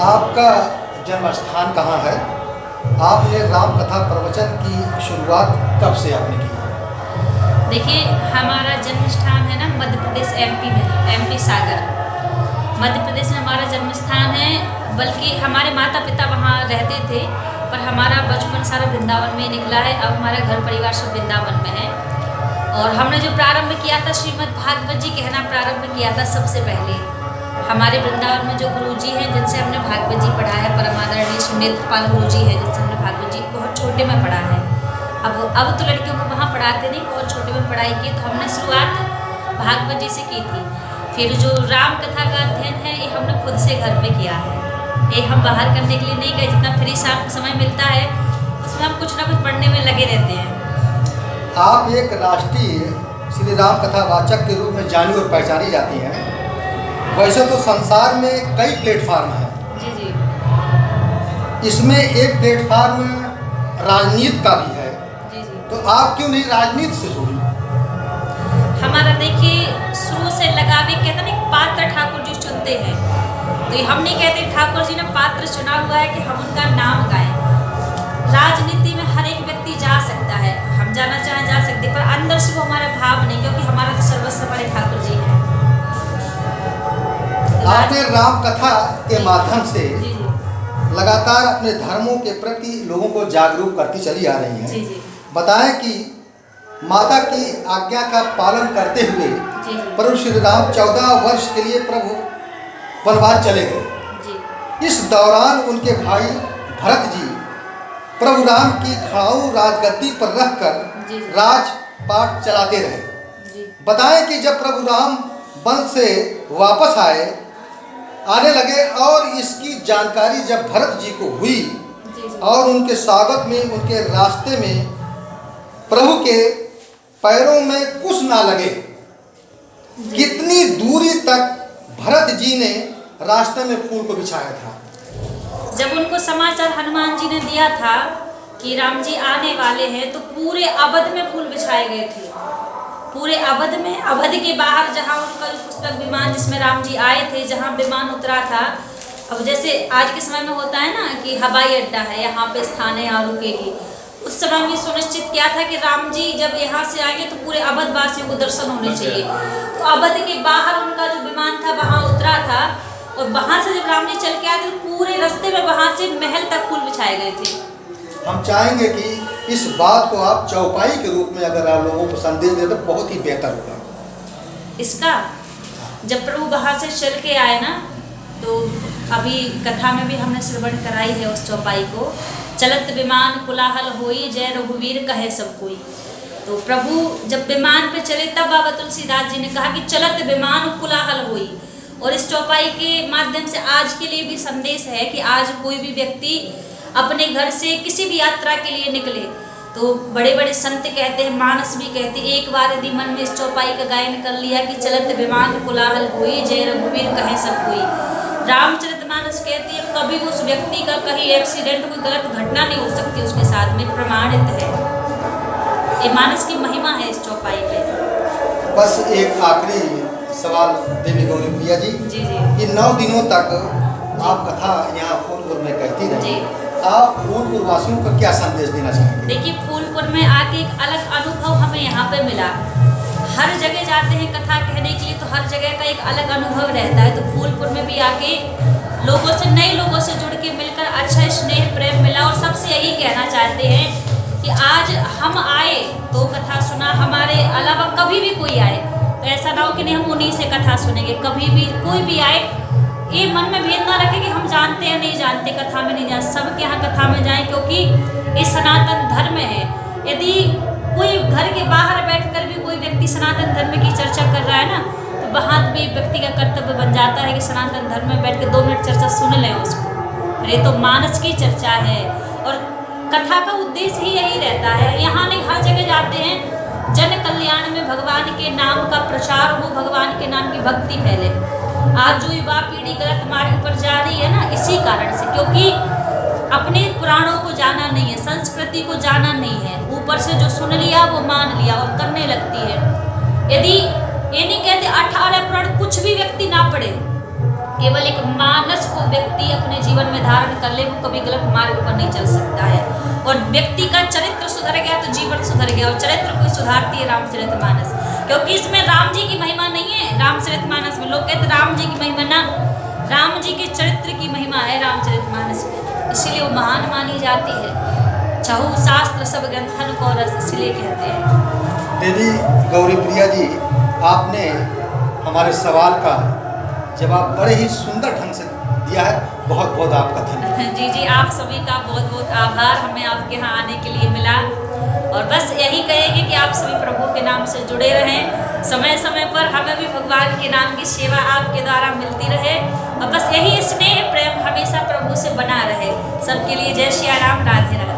आपका जन्म स्थान कहाँ है? आपने राम कथा प्रवचन की शुरुआत कब से आपने की? देखिए, हमारा जन्म स्थान है ना मध्य प्रदेश एमपी में, एमपी सागर मध्य प्रदेश में हमारा जन्म स्थान है। बल्कि हमारे माता पिता वहाँ रहते थे, पर हमारा बचपन सारा वृंदावन में निकला है। अब हमारा घर परिवार सब वृंदावन में है। और हमने जो प्रारंभ किया था, श्रीमद् भागवत जी कहना प्रारंभ किया था सबसे पहले। हमारे वृंदावन में जो गुरुजी हैं जिनसे हमने भागवत जी पढ़ा है, परमादरणीय श्री नेत्रपाल गुरुजी हैं जिनसे हमने भागवत जी बहुत छोटे में पढ़ा है। अब तो लड़कियों को वहाँ पढ़ाते नहीं, और छोटे में पढ़ाई की, तो हमने शुरुआत भागवत जी से की थी। फिर जो राम कथा का अध्ययन है ये हमने खुद से घर पे किया है। ये हम बाहर करने के लिए नहीं गए। जितना फ्री समय मिलता है उसमें हम कुछ ना कुछ पढ़ने में लगे रहते हैं। आप एक राष्ट्रीय श्री राम कथा वाचक के रूप में जानी और पहचानी जाती हैं। वैसे तो संसार में कई प्लेटफार्म हैं। जी जी। इसमें एक प्लेटफार्म राजनीति का भी है। जी जी। तो आप क्यों नहीं राजनीति से जुड़ी? हमारा देखिए शुरू से लगावे, कहते ना पात्र ठाकुर जी चुनते हैं, तो ये हम नहीं कहते ठाकुर जी ने पात्र चुना हुआ है कि हम उनका नाम गाएं। राजनीति में हर एक व्यक्ति जा सकता है, हम जाना चाहें जा सकते, पर अंदर से वो हमारा भाव नहीं, क्योंकि हमारा तो सर्वस्व हमारे ठाकुर जी हैं। आपने राम कथा के माध्यम से जी जी। लगातार अपने धर्मों के प्रति लोगों को जागरूक करती चली आ रही हैं। जी जी। बताएं कि माता की आज्ञा का पालन करते हुए जी जी। प्रभु श्री राम 14 वर्ष के लिए प्रभु वनवास चले गए। जी। इस दौरान उनके भाई भरत जी प्रभु राम की खड़ाऊ राजगद्दी पर रखकर जी। राजपाट चलाते रहे। जी। बताएं कि जब प्रभु राम वन से वापस आने लगे और इसकी जानकारी जब भरत जी को हुई, जी जी। और उनके स्वागत में, उनके रास्ते में प्रभु के पैरों में कुछ ना लगे। कितनी दूरी तक भरत जी ने रास्ते में फूल को बिछाया था? जब उनको समाचार हनुमान जी ने दिया था कि राम जी आने वाले हैं, तो पूरे अवध में फूल बिछाए गए थे। पूरे अवध में, अवध के बाहर जहाँ उनका जो पुष्पक विमान जिसमें राम जी आए थे, जहाँ विमान उतरा था, अब जैसे आज के समय में होता है ना कि हवाई अड्डा है, यहाँ पे स्थान है, यहाँ रुकेगी, उस समय में सुनिश्चित किया था कि राम जी जब यहाँ से आएंगे तो पूरे अवध वासियों को दर्शन होने चाहिए। तो अवध के बाहर उनका जो विमान था वहाँ उतरा था, और वहाँ से जब राम जी चल के आए तो पूरे रास्ते में वहाँ से महल तक फूल बिछाए गए थे। हम चाहेंगे कि इस बात को आप चौपाई के रूप में अगर आप लोगों को संदेश दें तो बहुत ही बेहतर होगा। इसका जब प्रभु वहाँ से चल के आए ना, तो अभी कथा में भी हमने श्रवण कराई है उस चौपाई को। चलत विमान कुलाहल होई, जय रघुवीर कहे सब कोई। तो प्रभु जब विमान पे चले तब बाबा तुलसीदास जी ने कहा कि चलत विमान कुलाहल होई। और इस चौपाई के माध्यम से आज के लिए भी संदेश है कि आज कोई भी व्यक्ति अपने घर से किसी भी यात्रा के लिए निकले, तो बड़े बड़े संत कहते हैं, मानस भी कहते हैं, एक बार यदि मन में इस चौपाई का गायन कर लिया कि चलत विमान कुलाहल होई, जय रघुवीर कहे सब कोई। रामचरितमानस कहती है कभी उस व्यक्ति का कहीं एक्सीडेंट, कोई गलत घटना नहीं हो सकती उसके साथ में, प्रमाणित है। ये मानस की महिमा है इस चौपाई पे। बस एक आखिरी सवाल देवी गौरी प्रिया जी, जी जी। कि 9 दिनों तक आप कथा यहाँ फूलपुर में कहती रही, आप फूलपुर वासियों को क्या संदेश देना चाहेंगे? देखिए, फूलपुर में आके एक अलग अनुभव हमें यहाँ पे मिला। हर जगह जाते हैं कथा कहने के लिए, तो हर जगह का एक अलग अनुभव रहता है। तो फूलपुर में भी आके लोगों से, नए लोगों से जुड़ के मिलकर अच्छा स्नेह प्रेम मिला। और सबसे यही कहना चाहते हैं कि आज हम आए तो कथा सुना, हमारे अलावा कभी भी कोई आए तो ऐसा ना हो कि नहीं हम उन्हीं से कथा सुनेंगे। कभी भी कोई भी आए, ये मन में भेद ना रखे कि हम जानते हैं नहीं जानते, कथा में नहीं जानते, सबके यहाँ कथा में जाएं, क्योंकि ये सनातन धर्म है। यदि कोई घर के बाहर बैठकर भी कोई व्यक्ति सनातन धर्म की चर्चा कर रहा है ना, तो वहाँ भी व्यक्ति का कर्तव्य बन जाता है कि सनातन धर्म में बैठ के 2 मिनट चर्चा सुन लें उसको। ये तो मानस की चर्चा है, और कथा का उद्देश्य ही यही रहता है। यहाँ नहीं, हर जगह जाते हैं, जन कल्याण में भगवान के नाम का प्रचार हो, भगवान के नाम की भक्ति फैले। आज जो युवा पीढ़ी गलत मार्ग पर जा रही है ना, इसी कारण से, क्योंकि अपने पुराणों को जाना नहीं है, संस्कृति को जाना नहीं है, ऊपर से जो सुन लिया वो मान लिया और करने लगती है। यदि ये नहीं कहते 18 पुराण कुछ भी व्यक्ति ना पढ़े, केवल एक मानस को व्यक्ति अपने जीवन में धारण कर ले, वो कभी गलत मार्ग पर नहीं चल सकता है। और व्यक्ति का चरित्र सुधर गया तो जीवन सुधर गया, और चरित्र को सुधारती है रामचरितमानस, क्योंकि इसमें राम जी की महिमा नहीं है। रामचरितमानस में लोग कहते राम जी की महिमा, ना, राम जी के चरित्र की महिमा है रामचरितमानस में, इसीलिए वो महान मानी जाती है। चहु शास्त्र सब ग्रंथन को रस, इसलिए कहते हैं। देवी गौरी प्रिया जी, आपने हमारे सवाल का जवाब बड़े ही सुंदर ढंग से दिया है, बहुत बहुत आपका धन्यवाद। जी जी, आप सभी का बहुत बहुत आभार, हमें आपके यहाँ आने के लिए मिला। और बस यही कहेंगे कि आप सभी प्रभु के नाम से जुड़े रहें, समय समय पर हमें भी भगवान के नाम की सेवा आपके द्वारा मिलती रहे, और बस यही स्नेह प्रेम हमेशा प्रभु से बना रहे। सबके लिए जय श्री राम, राधे राधे।